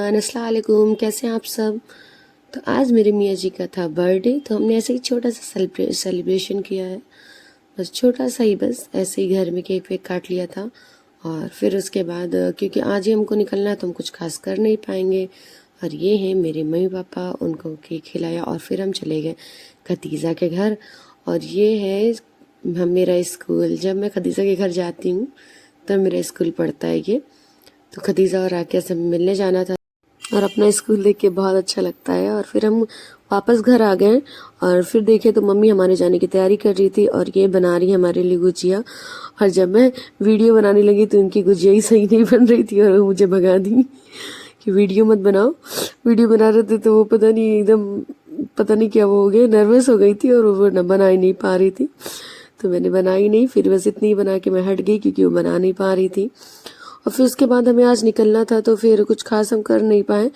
Everyone, अस्सलाम वालेकुम। कैसे हैं आप सब? तो आज मेरे मियाँ जी का था बर्थडे, तो हमने ऐसे ही छोटा सा सेलिब्रेशन किया है। बस छोटा सा ही, बस ऐसे ही घर में केक वेक काट लिया था। और फिर उसके बाद क्योंकि आज ही हमको निकलना है तो हम कुछ खास कर नहीं पाएंगे। और ये हैं मेरे मम्मी पापा, उनको केक खिलाया और फिर हम चले गए खतीजा के घर। और ये है मेरा स्कूल। जब मैं खतीजा के घर जाती हूँ तब मेरा स्कूल पढ़ता है ये। तो खदीजा और राकिया से मिलने जाना था और अपना स्कूल देख के बहुत अच्छा लगता है। और फिर हम वापस घर आ गए और फिर देखे तो मम्मी हमारे जाने की तैयारी कर रही थी और ये बना रही है हमारे लिए गुजिया। और जब मैं वीडियो बनाने लगी तो उनकी गुजिया ही सही नहीं बन रही थी और वो मुझे भगा दी कि वीडियो मत बनाओ। वीडियो बना रहे थे तो वो पता नहीं एकदम पता नहीं क्या वो हो गया, नर्वस हो गई थी और वो बना ही नहीं पा रही थी। तो मैंने बनाई नहीं, फिर बस इतनी ही बना के मैं हट गई क्योंकि वो बना नहीं पा रही थी। और फिर उसके बाद हमें आज निकलना था तो फिर कुछ खास हम कर नहीं पाए।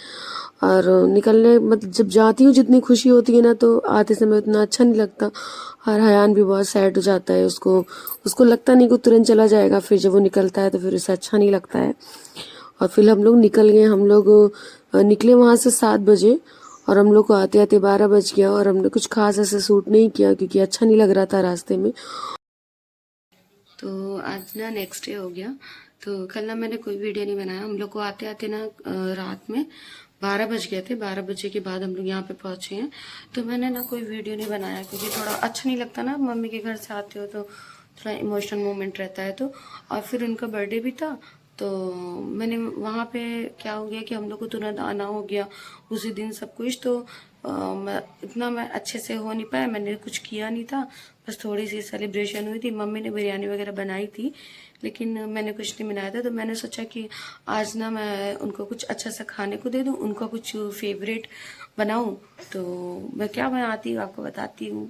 और निकलने मतलब जब जाती हूँ जितनी खुशी होती है ना तो आते समय उतना अच्छा नहीं लगता। और हयान भी बहुत सैड हो जाता है, उसको उसको लगता नहीं कि तुरंत चला जाएगा, फिर जब वो निकलता है तो फिर उसे अच्छा नहीं लगता है। और फिर हम लोग निकल गए। हम लोग निकले वहाँ से 7 बजे और हम लोग को आते आते 12 बज गया। और हमने कुछ खास ऐसे सूट नहीं किया क्योंकि अच्छा नहीं लग रहा था रास्ते में। तो आज ना नेक्स्ट डे हो गया, तो कल ना मैंने कोई वीडियो नहीं बनाया। हम लोग को आते आते ना रात में 12 बज गए थे। 12 बजे के बाद हम लोग यहाँ पे पहुँचे हैं, तो मैंने ना कोई वीडियो नहीं बनाया क्योंकि थोड़ा अच्छा नहीं लगता ना, मम्मी के घर से आते हो तो थोड़ा इमोशनल मोमेंट रहता है। तो और फिर उनका बर्थडे भी था, तो मैंने वहाँ पे क्या हो गया कि हम लोग को तुरंत आना हो गया उसी दिन सब कुछ। तो मैं अच्छे से हो नहीं पाया, मैंने कुछ किया नहीं था, बस थोड़ी सी सेलिब्रेशन हुई थी। मम्मी ने बिरयानी वगैरह बनाई थी लेकिन मैंने कुछ नहीं बनाया था। तो मैंने सोचा कि आज ना मैं उनको कुछ अच्छा सा खाने को दे दूं, उनका कुछ फेवरेट बनाऊं। तो मैं क्या बनाती हूँ आपको बताती हूँ।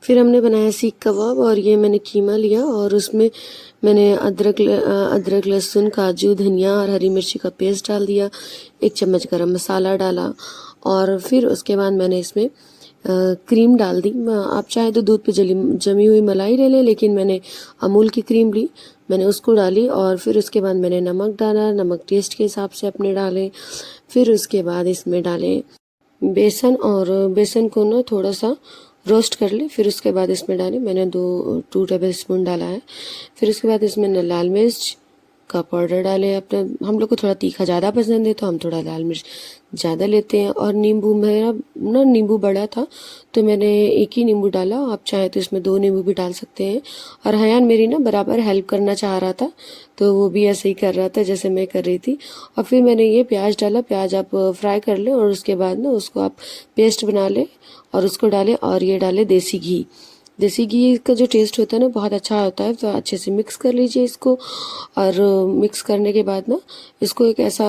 फिर हमने बनाया सीख कबाब और ये मैंने कीमा लिया और उसमें मैंने अदरक लहसुन काजू धनिया और हरी मिर्ची का पेस्ट डाल दिया। 1 चम्मच गरम मसाला डाला और फिर उसके बाद मैंने इसमें क्रीम डाल दी। आप चाहे तो दूध पे जमी हुई मलाई ले लें, लेकिन मैंने अमूल की क्रीम ली, मैंने उसको डाली। और फिर उसके बाद मैंने नमक डाला, नमक टेस्ट के हिसाब से अपने डाले। फिर उसके बाद इसमें डाले बेसन और बेसन को ना थोड़ा सा रोस्ट कर ले। फिर उसके बाद इसमें डाले मैंने 2 टेबल स्पून डाला है। फिर उसके बाद इसमें लाल मिर्च का पाउडर डाले। अपने हम लोग को थोड़ा तीखा ज़्यादा पसंद है तो हम थोड़ा लाल मिर्च ज़्यादा लेते हैं। और नींबू, मेरा ना नींबू बड़ा था तो मैंने एक ही नींबू डाला, आप चाहे तो इसमें 2 नींबू भी डाल सकते हैं। और हयान मेरी ना बराबर हेल्प करना चाह रहा था तो वो भी ऐसे ही कर रहा था जैसे मैं कर रही थी। और फिर मैंने ये प्याज डाला, प्याज आप फ्राई कर लें और उसके बाद ना उसको आप पेस्ट बना लें और उसको डालें। और ये डालें देसी घी। देसी घी का जो टेस्ट होता है ना बहुत अच्छा होता है। तो अच्छे से मिक्स कर लीजिए इसको। और मिक्स करने के बाद ना इसको एक ऐसा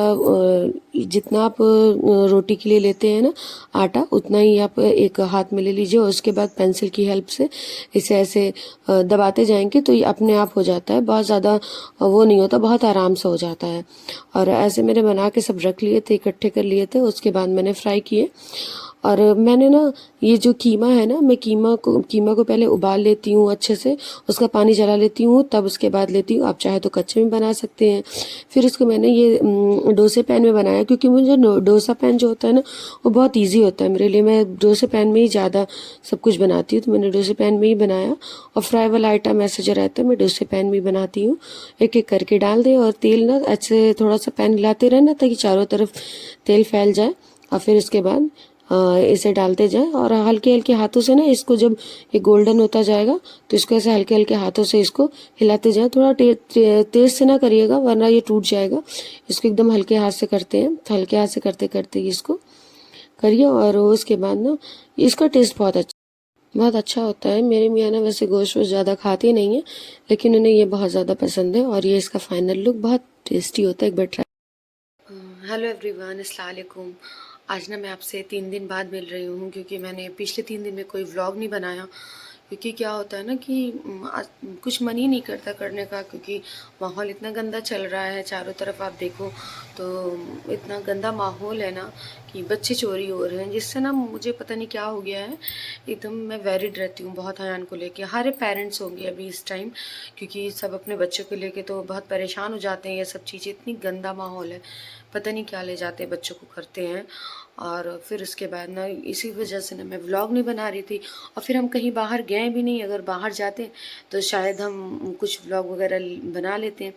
जितना आप रोटी के लिए लेते हैं ना आटा, उतना ही आप एक हाथ में ले लीजिए और उसके बाद पेंसिल की हेल्प से इसे ऐसे दबाते जाएंगे तो ये अपने आप हो जाता है। बहुत ज़्यादा वो नहीं होता, बहुत आराम से हो जाता है। और ऐसे मैंने बना के सब रख लिए थे, इकट्ठे कर लिए थे। उसके बाद मैंने फ्राई किए। और मैंने ना ये जो कीमा है ना, मैं कीमा को पहले उबाल लेती हूँ अच्छे से, उसका पानी जला लेती हूँ, तब उसके बाद लेती हूँ। आप चाहे तो कच्चे में बना सकते हैं। फिर इसको मैंने ये डोसे पैन में बनाया क्योंकि मुझे डोसा पैन जो होता है ना वो बहुत ईजी होता है मेरे लिए। मैं डोसे पैन में ही ज़्यादा सब कुछ बनाती हूँ, तो मैंने डोसे पैन में ही बनाया। और फ्राई वाला आइटम ऐसे जो रहता है मैं डोसे पैन में ही बनाती हूँ। एक एक करके डाल दें और तेल ना अच्छे थोड़ा सा पैन हिलाते रहना ताकि चारों तरफ तेल फैल जाए। और फिर उसके बाद इसे डालते जाएं और हल्के हल्के हाथों से ना इसको, जब ये गोल्डन होता जाएगा तो इसको ऐसे हल्के हल्के हाथों से इसको हिलाते जाएं। थोड़ा तेज से ना करिएगा वरना ये टूट जाएगा। इसको एकदम हल्के हाथ से करते हैं, तो हल्के हाथ से करते करते इसको करिए। और उसके बाद ना इसका टेस्ट बहुत अच्छा होता है। मेरे मियाँ ना वैसे गोश्त वोश्त ज़्यादा खाते नहीं है लेकिन उन्हें ये बहुत ज़्यादा पसंद है और ये इसका फाइनल लुक बहुत टेस्टी होता है, एक बार ट्राई। हेलो एवरीवन, अस्सलाम वालेकुम। आज ना मैं आपसे 3 दिन बाद मिल रही हूँ क्योंकि मैंने पिछले 3 दिन में कोई व्लॉग नहीं बनाया क्योंकि क्या होता है ना कि आज कुछ मन ही नहीं करता करने का, क्योंकि माहौल इतना गंदा चल रहा है चारों तरफ। आप देखो तो इतना गंदा माहौल है ना कि बच्चे चोरी हो रहे हैं, जिससे ना मुझे पता नहीं क्या हो गया है। एकदम मैं वैरिड रहती हूँ बहुत हयान को लेके। हर एक पेरेंट्स होंगे अभी इस टाइम, क्योंकि सब अपने बच्चों को लेके तो बहुत परेशान हो जाते हैं। ये सब चीज़ें, इतनी गंदा माहौल है, पता नहीं क्या ले जाते हैं बच्चों को करते हैं। और फिर उसके बाद ना इसी वजह से ना मैं व्लॉग नहीं बना रही थी। और फिर हम कहीं बाहर गए भी नहीं, अगर बाहर जाते तो शायद हम कुछ व्लॉग वगैरह बना लेते हैं,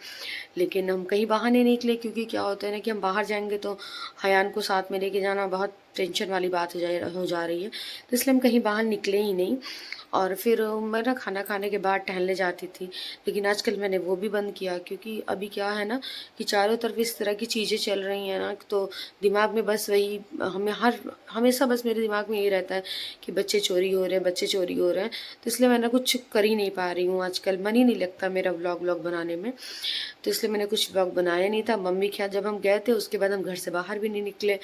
लेकिन हम कहीं बाहर नहीं निकले। क्योंकि क्या होता है ना कि हम बाहर जाएंगे तो हयान को साथ में लेके जाना बहुत टेंशन वाली बात हो जा रही है, तो इसलिए हम कहीं बाहर निकले ही नहीं। और फिर मैं ना खाना खाने के बाद टहलने जाती थी, लेकिन आजकल मैंने वो भी बंद किया। क्योंकि अभी क्या है ना कि चारों तरफ इस तरह की चीज़ें चल रही हैं ना, तो दिमाग में बस वही हमेशा बस मेरे दिमाग में यही रहता है कि बच्चे चोरी हो रहे हैं, बच्चे चोरी हो रहे हैं। तो इसलिए मैं ना कुछ कर ही नहीं पा रही हूँ आजकल, मन ही नहीं लगता मेरा व्लॉग बनाने में। तो इसलिए मैंने कुछ व्लॉग बनाया नहीं था। मम्मी के यहाँ जब हम गए थे उसके बाद हम घर से बाहर भी नहीं निकले।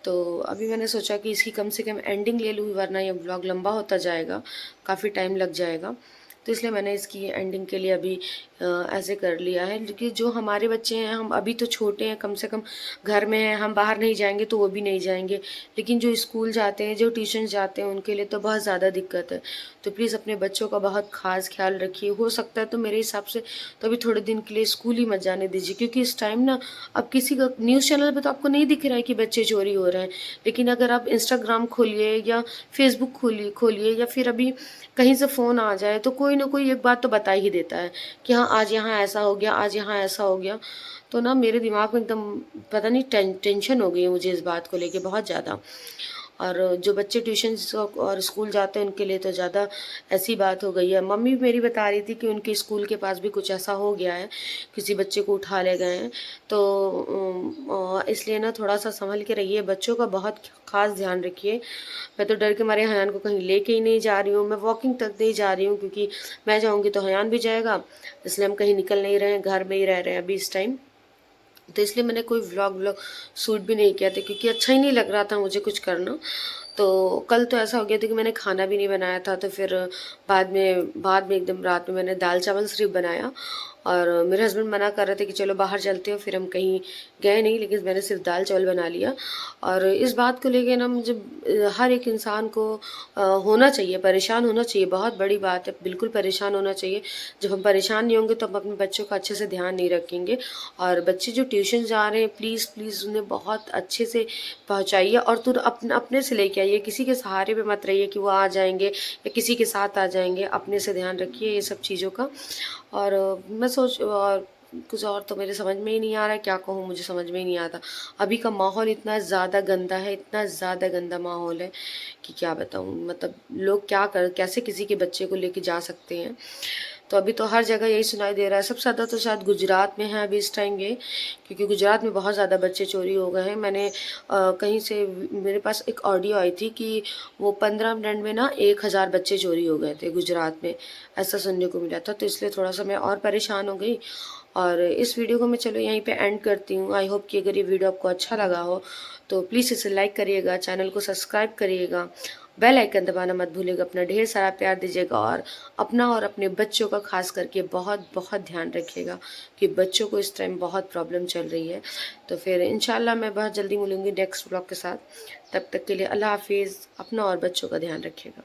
तो अभी मैंने सोचा कि इसकी कम से कम एंडिंग ले लूँ, वरना ये व्लॉग लंबा होता जाएगा, काफ़ी टाइम लग जाएगा। तो इसलिए मैंने इसकी एंडिंग के लिए अभी ऐसे कर लिया है। क्योंकि जो हमारे बच्चे हैं, हम अभी तो छोटे हैं, कम से कम घर में हैं, हम बाहर नहीं जाएंगे तो वो भी नहीं जाएंगे। लेकिन जो स्कूल जाते हैं, जो ट्यूशन जाते हैं, उनके लिए तो बहुत ज़्यादा दिक्कत है। तो प्लीज़ अपने बच्चों का बहुत ख़ास ख्याल रखिए। हो सकता है तो मेरे हिसाब से तो अभी थोड़े दिन के लिए स्कूल ही मत जाने दीजिए, क्योंकि इस टाइम ना अब किसी का न्यूज़ चैनल पे तो आपको नहीं दिख रहा है कि बच्चे चोरी हो रहे हैं। लेकिन अगर आप इंस्टाग्राम खोलिए या फेसबुक खोलिए खोलिए या फिर अभी कहीं से फ़ोन आ जाए, तो कोई ना कोई एक बात तो बता ही देता है कि हाँ आज यहाँ ऐसा हो गया, आज यहाँ ऐसा हो गया। तो ना मेरे दिमाग में एकदम पता नहीं टेंशन हो गई है मुझे इस बात को लेके बहुत ज़्यादा। और जो बच्चे ट्यूशन और स्कूल जाते हैं उनके लिए तो ज़्यादा ऐसी बात हो गई है। मम्मी मेरी बता रही थी कि उनके स्कूल के पास भी कुछ ऐसा हो गया है, किसी बच्चे को उठा ले गए हैं। तो इसलिए ना थोड़ा सा संभल के रहिए, बच्चों का बहुत खास ध्यान रखिए। मैं तो डर के मारे हयान को कहीं लेके ही नहीं जा रही हूँ, मैं वॉकिंग तक नहीं जा रही हूँ, क्योंकि मैं जाऊँगी तो हयान भी जाएगा। इसलिए हम कहीं निकल नहीं रहे हैं, घर में ही रह रहे हैं अभी इस टाइम। तो इसलिए मैंने कोई व्लॉग शूट भी नहीं किया था, क्योंकि अच्छा ही नहीं लग रहा था मुझे कुछ करना। तो कल तो ऐसा हो गया था कि मैंने खाना भी नहीं बनाया था, तो फिर बाद में एकदम रात में मैंने दाल चावल सिर्फ बनाया। और मेरे हस्बैंड मना कर रहे थे कि चलो बाहर चलते हो, फिर हम कहीं गए नहीं, लेकिन मैंने सिर्फ दाल चावल बना लिया। और इस बात को लेके ना मुझे हर एक इंसान को होना चाहिए, परेशान होना चाहिए। बहुत बड़ी बात है, बिल्कुल परेशान होना चाहिए। जब हम परेशान नहीं होंगे तो हम अपने बच्चों का अच्छे से ध्यान नहीं रखेंगे। और बच्चे जो ट्यूशन जा रहे हैं, प्लीज़ प्लीज़ उन्हें बहुत अच्छे से पहुँचाइए, और तुम अपने से लेके आइए, किसी के सहारे पे मत रहिए कि वो आ जाएंगे या किसी के साथ आ जाएंगे। अपने से ध्यान रखिए ये सब चीज़ों का। और मैं सोच और कुछ और तो मेरे समझ में ही नहीं आ रहा है, क्या कहूँ, मुझे समझ में ही नहीं आता। अभी का माहौल इतना ज़्यादा गंदा है, इतना ज़्यादा गंदा माहौल है कि क्या बताऊँ। मतलब लोग कैसे किसी के बच्चे को लेके जा सकते हैं। तो अभी तो हर जगह यही सुनाई दे रहा है। सबसे ज़्यादा तो शायद गुजरात में है अभी इस टाइम ये, क्योंकि गुजरात में बहुत ज़्यादा बच्चे चोरी हो गए हैं। मैंने कहीं से मेरे पास एक ऑडियो आई थी कि वो 15 मिनट में ना 1000 बच्चे चोरी हो गए थे गुजरात में, ऐसा सुनने को मिला था। तो इसलिए थोड़ा सा मैं और परेशान हो गई। और इस वीडियो को मैं चलो यहीं पे एंड करती हूँ। आई होप कि अगर ये वीडियो आपको अच्छा लगा हो तो प्लीज़ इसे लाइक करिएगा, चैनल को सब्सक्राइब करिएगा, बेल आइकन दबाना मत भूलिएगा। अपना ढेर सारा प्यार दीजिएगा, और अपना और अपने बच्चों का खास करके बहुत बहुत ध्यान रखिएगा, कि बच्चों को इस टाइम बहुत प्रॉब्लम चल रही है। तो फिर इंशाल्लाह मैं बहुत जल्दी मिलूँगी नेक्स्ट ब्लॉग के साथ। तब तक के लिए अल्लाह हाफिज़। अपना और बच्चों का ध्यान रखिएगा।